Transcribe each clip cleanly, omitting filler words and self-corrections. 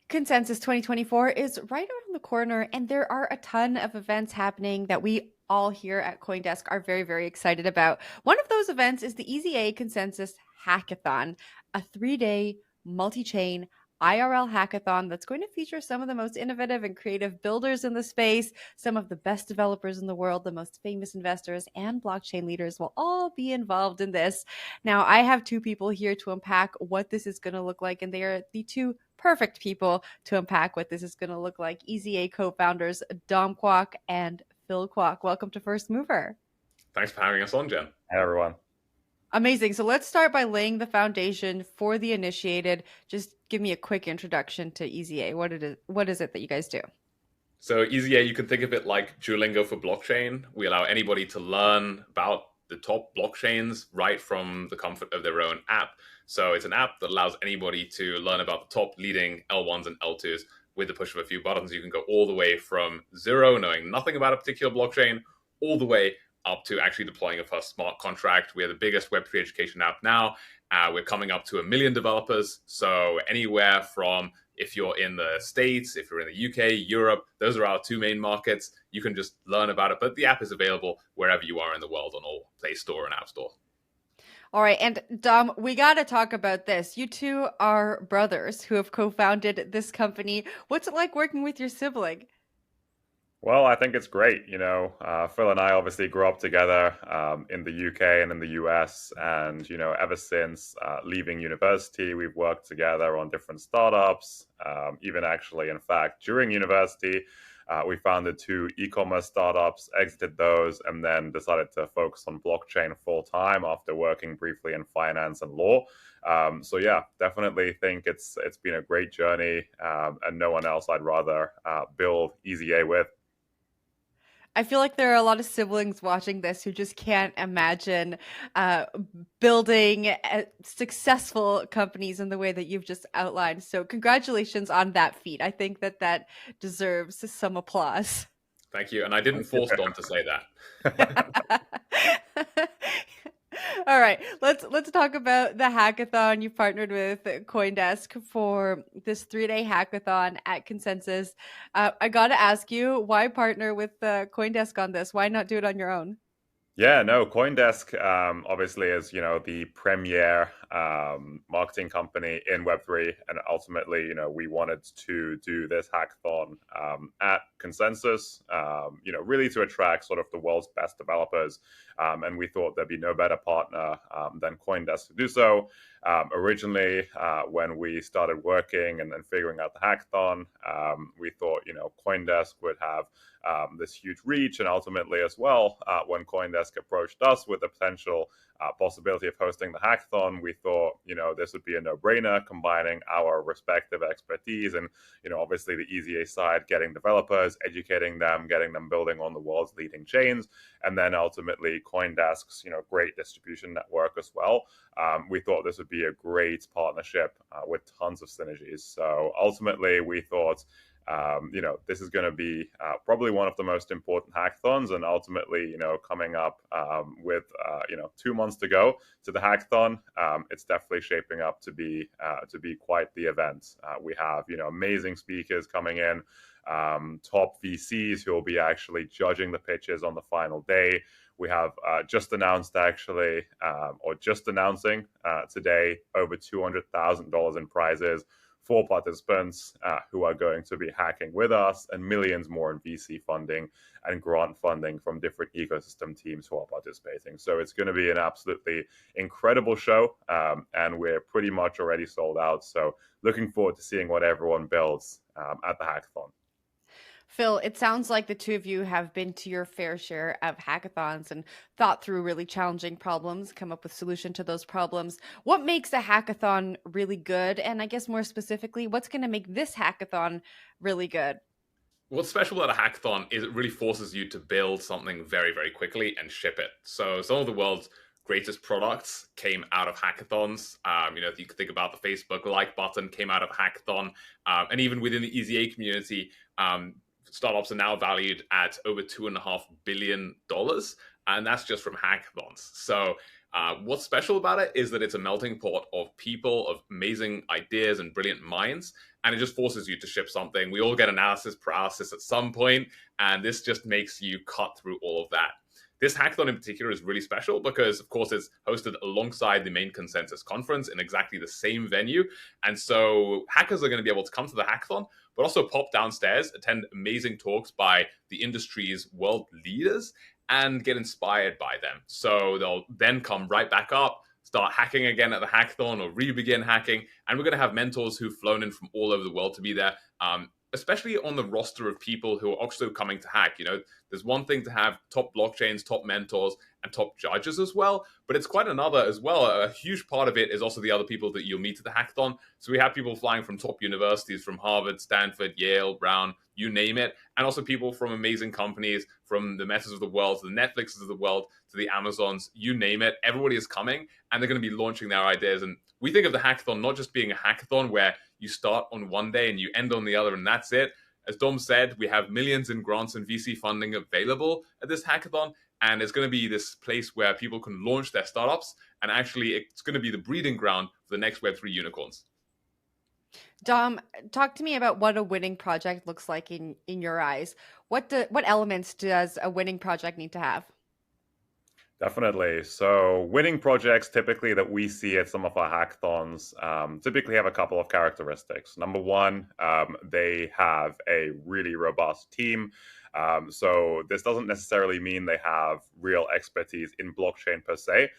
Consensus 2024 is right around the corner, and there are a ton of events happening that we all here at CoinDesk are very, very excited about. One of those events is the EasyA Consensus Hackathon, a 3-day multi chain IRL hackathon that's going to feature some of the most innovative and creative builders in the space, some of the best developers in the world, the most famous investors, and blockchain leaders will all be involved in this. Now, I have two people here to unpack what this is going to look like, and they are the two perfect people to unpack what this is going to look like. EasyA co-founders Dom Kwok and Phil Kwok. Welcome to First Mover. Thanks for having us on, Jen. Hey everyone. Amazing. So let's start by laying the foundation for the initiated. Just give me a quick introduction to EasyA. What is it that you guys do? So EasyA, you can think of it like Duolingo for blockchain. We allow anybody to learn about the top blockchains right from the comfort of their own app. So it's an app that allows anybody to learn about the top leading L1s and L2s with the push of a few buttons. You can go all the way from zero, knowing nothing about a particular blockchain, all the way up to actually deploying a first smart contract. We're the biggest Web3 education app now. We're coming up to 1 million developers. So anywhere from, if you're in the States, if you're in the UK, Europe, those are our two main markets. You can just learn about it. But the app is available wherever you are in the world on all Play Store and App Store. All right. And Dom, we got to talk about this. You two are brothers who have co-founded this company. What's it like working with your sibling? Well, I think it's great. Phil and I obviously grew up together in the UK and in the US. And, ever since leaving university, we've worked together on different startups. Even actually, in fact, during university, we founded two e-commerce startups, exited those, and then decided to focus on blockchain full time after working briefly in finance and law. So yeah, definitely think it's been a great journey, and no one else I'd rather build EasyA with. I feel like there are a lot of siblings watching this who just can't imagine uh, building successful companies in the way that you've just outlined. So, congratulations on that feat. I think that that deserves some applause. Thank you. And I didn't force Dom to say that. All right, let's talk about the hackathon. You partnered with CoinDesk for this 3-day hackathon at Consensus. I got to ask you, why partner with CoinDesk on this? Why not do it on your own? Yeah, no, CoinDesk obviously is, the premier marketing company in Web3. And ultimately, we wanted to do this hackathon at Consensus, really to attract sort of the world's best developers. And we thought there'd be no better partner than CoinDesk to do so. Originally, when we started working and then figuring out the hackathon, we thought, CoinDesk would have this huge reach. And ultimately as well, when CoinDesk approached us with the potential possibility of hosting the hackathon, we thought, this would be a no-brainer, combining our respective expertise and, obviously the EasyA side, getting developers, educating them, getting them building on the world's leading chains, and then ultimately CoinDesk's, great distribution network as well. We thought this would be a great partnership with tons of synergies. So ultimately we thought, this is going to be probably one of the most important hackathons, and ultimately, coming up with 2 months to go to the hackathon, it's definitely shaping up to be quite the event. We have amazing speakers coming in, top VCs who will be actually judging the pitches on the final day. We have just announcing today over $200,000 in prizes for participants who are going to be hacking with us, and millions more in VC funding and grant funding from different ecosystem teams who are participating. So it's going to be an absolutely incredible show, and we're pretty much already sold out. So looking forward to seeing what everyone builds at the hackathon. Phil, it sounds like the two of you have been to your fair share of hackathons and thought through really challenging problems, come up with solution to those problems. What makes a hackathon really good? And I guess more specifically, what's going to make this hackathon really good? What's special about a hackathon is it really forces you to build something very, very quickly and ship it. So some of the world's greatest products came out of hackathons. If you could think about the Facebook like button came out of a hackathon. And even within the EasyA community, startups are now valued at over $2.5 billion. And that's just from hackathons. So what's special about it is that it's a melting pot of people, of amazing ideas and brilliant minds. and it just forces you to ship something. We all get analysis paralysis at some point, and this just makes you cut through all of that. This hackathon in particular is really special because, of course, it's hosted alongside the main consensus conference in exactly the same venue. And so hackers are going to be able to come to the hackathon, but also pop downstairs, attend amazing talks by the industry's world leaders, and get inspired by them. So they'll then come right back up, start hacking again at the hackathon or re-begin hacking. And we're going to have mentors who've flown in from all over the world to be there. Especially on the roster of people who are also coming to hack. There's one thing to have top blockchains, top mentors, and top judges as well, but it's quite another as well. A huge part of it is also the other people that you'll meet at the hackathon. So we have people flying from top universities, from Harvard, Stanford, Yale, Brown, you name it, and also people from amazing companies, from the Metas of the world to the Netflixes of the world to the Amazons, you name it. Everybody is coming, and they're going to be launching their ideas. And we think of the hackathon not just being a hackathon where you start on one day and you end on the other, and that's it. As Dom said, we have millions in grants and VC funding available at this hackathon, and it's going to be this place where people can launch their startups, and actually it's going to be the breeding ground for the next Web3 unicorns. Dom, talk to me about what a winning project looks like in your eyes. What elements does a winning project need to have? Definitely. So winning projects typically that we see at some of our hackathons typically have a couple of characteristics. Number one, they have a really robust team. So this doesn't necessarily mean they have real expertise in blockchain per se,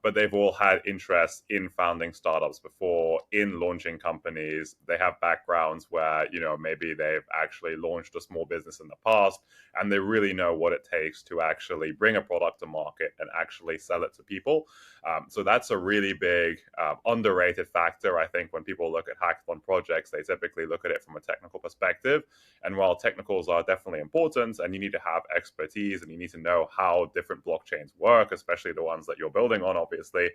but they've all had interest in founding startups before, in launching companies. They have backgrounds where, maybe they've actually launched a small business in the past, and they really know what it takes to actually bring a product to market and actually sell it to people. So that's a really big underrated factor. I think when people look at hackathon projects, they typically look at it from a technical perspective. And while technicals are definitely important, and you need to have expertise and you need to know how different blockchains work, especially the ones that you're building on, obviously,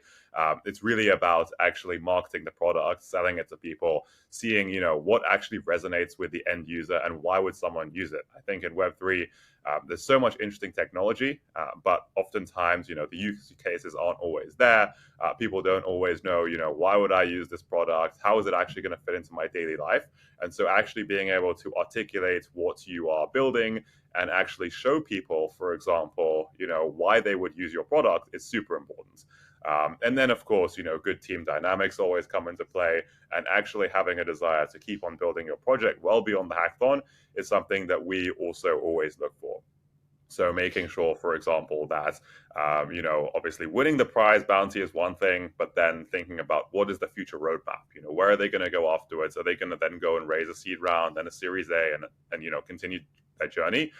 it's really about actually marketing the product, selling it to people, seeing, what actually resonates with the end user and why would someone use it. I think in Web3, there's so much interesting technology, but oftentimes, the use cases aren't always there. People don't always know, why would I use this product? How is it actually going to fit into my daily life? And so actually being able to articulate what you are building and actually show people, for example, why they would use your product is super important. And then, of course, good team dynamics always come into play, and actually having a desire to keep on building your project well beyond the hackathon is something that we also always look for. So making sure, for example, that, obviously winning the prize bounty is one thing, but then thinking about what is the future roadmap? Where are they going to go afterwards? Are they going to then go and raise a seed round, then a Series A, and continue their journey,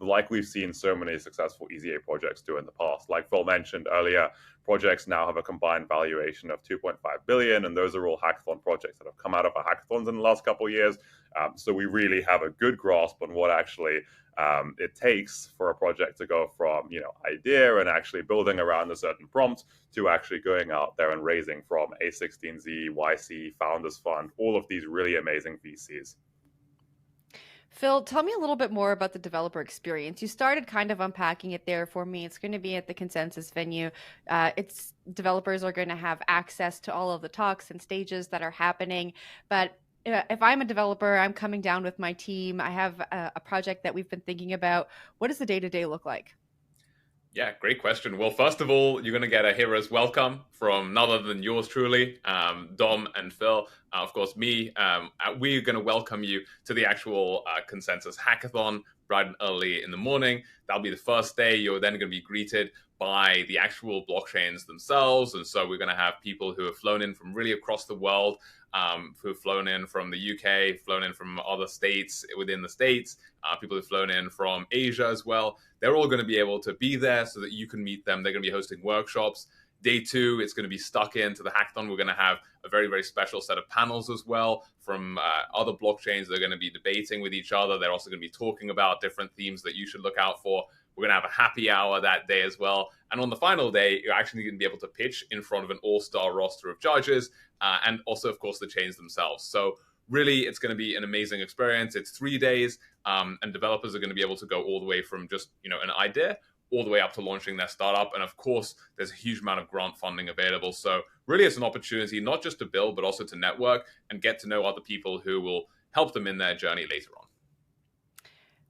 like we've seen so many successful EasyA projects do in the past. Like Phil mentioned earlier, projects now have a combined valuation of 2.5 billion, and those are all hackathon projects that have come out of our hackathons in the last couple of years. So we really have a good grasp on what actually it takes for a project to go from idea and actually building around a certain prompt to actually going out there and raising from A16Z, YC, Founders Fund, all of these really amazing VCs. Phil, tell me a little bit more about the developer experience. You started kind of unpacking it there for me. It's going to be at the consensus venue. It's developers are going to have access to all of the talks and stages that are happening. But if I'm a developer, I'm coming down with my team. I have a project that we've been thinking about. What does the day-to-day look like? Yeah, great question. Well, first of all, you're going to get a hero's welcome from none other than yours truly, Dom and Phil. Of course, me. We're going to welcome you to the actual consensus hackathon bright and early in the morning. That'll be the first day. You're then going to be greeted by the actual blockchains themselves. And so we're going to have people who have flown in from really across the world, who have flown in from the UK, flown in from other states within the States, people who've flown in from Asia as well. They're all going to be able to be there so that you can meet them. They're going to be hosting workshops. Day two, it's going to be stuck into the hackathon. We're going to have a very, very special set of panels as well from other blockchains. They're going to be debating with each other. They're also going to be talking about different themes that you should look out for. We're going to have a happy hour that day as well. And on the final day, you're actually going to be able to pitch in front of an all-star roster of judges and also, of course, the chains themselves. So really, it's going to be an amazing experience. It's 3 days, and developers are going to be able to go all the way from just, an idea all the way up to launching their startup. And of course, there's a huge amount of grant funding available. So really, it's an opportunity not just to build, but also to network and get to know other people who will help them in their journey later on.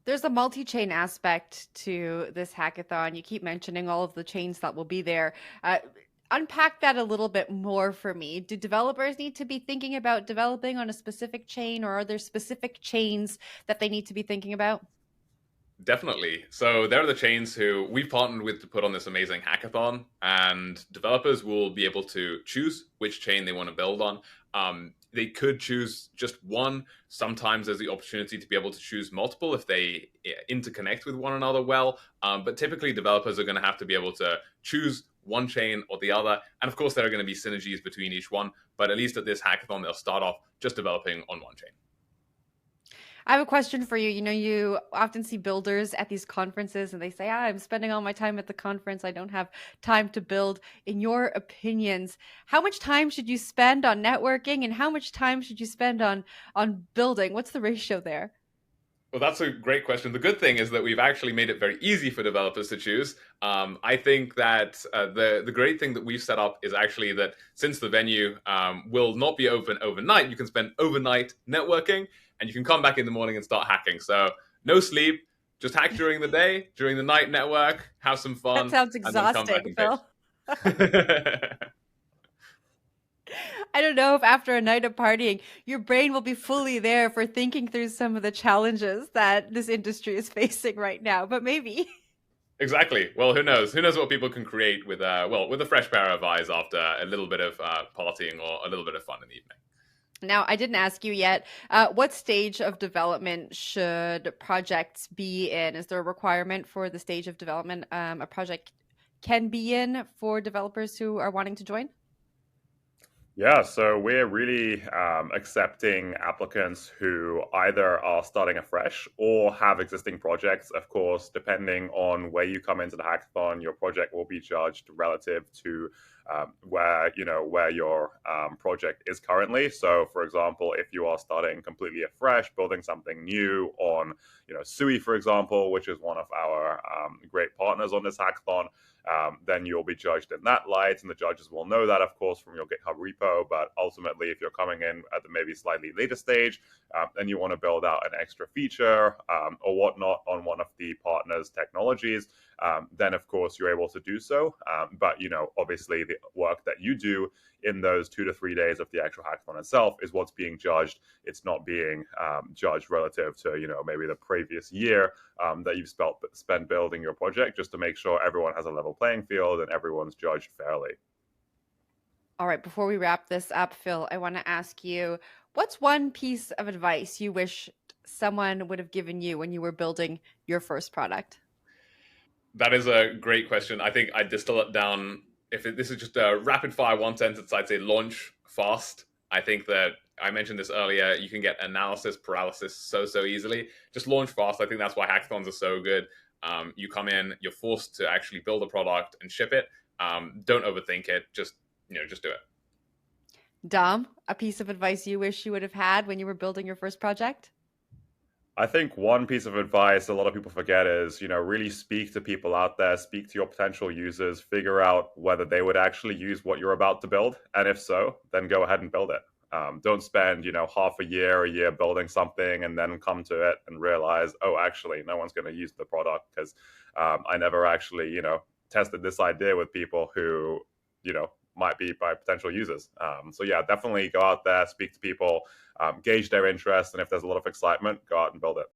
There's a multi-chain aspect to this hackathon. You keep mentioning all of the chains that will be there. Unpack that a little bit more for me. Do developers need to be thinking about developing on a specific chain, or are there specific chains that they need to be thinking about? Definitely. So there are the chains who we've partnered with to put on this amazing hackathon, and developers will be able to choose which chain they want to build on. They could choose just one. Sometimes there's the opportunity to be able to choose multiple if they interconnect with one another well. But typically, developers are going to have to be able to choose one chain or the other. And of course, there are going to be synergies between each one. But at least at this hackathon, they'll start off just developing on one chain. I have a question for you. You know, you often see builders at these conferences and they say, I'm spending all my time at the conference. I don't have time to build. In your opinions, how much time should you spend on networking and how much time should you spend on building? What's the ratio there? Well, that's a great question. The good thing is that we've actually made it very easy for developers to choose. I think that the great thing that we've set up is actually that since the venue will not be open overnight, you can spend overnight networking, and you can come back in the morning and start hacking. So no sleep, just hack during the day, during the night network, have some That fun, sounds and then come back exhausting, and Phil. pitch. I don't know if after a night of partying, your brain will be fully there for thinking through some of the challenges that this industry is facing right now, but maybe. Exactly. Well, who knows? Who knows what people can create with with a fresh pair of eyes after a little bit of partying or a little bit of fun in the evening. Now, I didn't ask you yet, what stage of development should projects be in? Is there a requirement for the stage of development a project can be in for developers who are wanting to join? Yeah, so we're really accepting applicants who either are starting afresh or have existing projects. Of course, depending on where you come into the hackathon, your project will be judged relative to where your project is currently. So, for example, if you are starting completely afresh, building something new on, SUI, for example, which is one of our great partners on this hackathon, then you'll be judged in that light, and the judges will know that, of course, from your GitHub repo. But ultimately, if you're coming in at the maybe slightly later stage, and you want to build out an extra feature or whatnot on one of the partners' technologies, then of course you're able to do so. But obviously, the work that you do in those 2 to 3 days of the actual hackathon itself is what's being judged. It's not being judged relative to maybe the previous year that you've spent building your project, just to make sure everyone has a level playing field and everyone's judged fairly. All right, before we wrap this up, Phil, I want to ask you, what's one piece of advice you wish someone would have given you when you were building your first product? That is a great question. I think I distill it down. If this is just a rapid fire one sentence, I'd say launch fast. I think that I mentioned this earlier. You can get analysis paralysis so easily. Just launch fast. I think that's why hackathons are so good. You come in, you're forced to actually build a product and ship it. Don't overthink it. Just do it. Dom, a piece of advice you wish you would have had when you were building your first project? I think one piece of advice a lot of people forget is, really speak to people out there, speak to your potential users, figure out whether they would actually use what you're about to build. And if so, then go ahead and build it. Don't spend, half a year building something and then come to it and realize, oh, actually, no one's going to use the product because I never actually, tested this idea with people who, might be my potential users. So yeah, definitely go out there, speak to people, gauge their interest, and if there's a lot of excitement, go out and build it.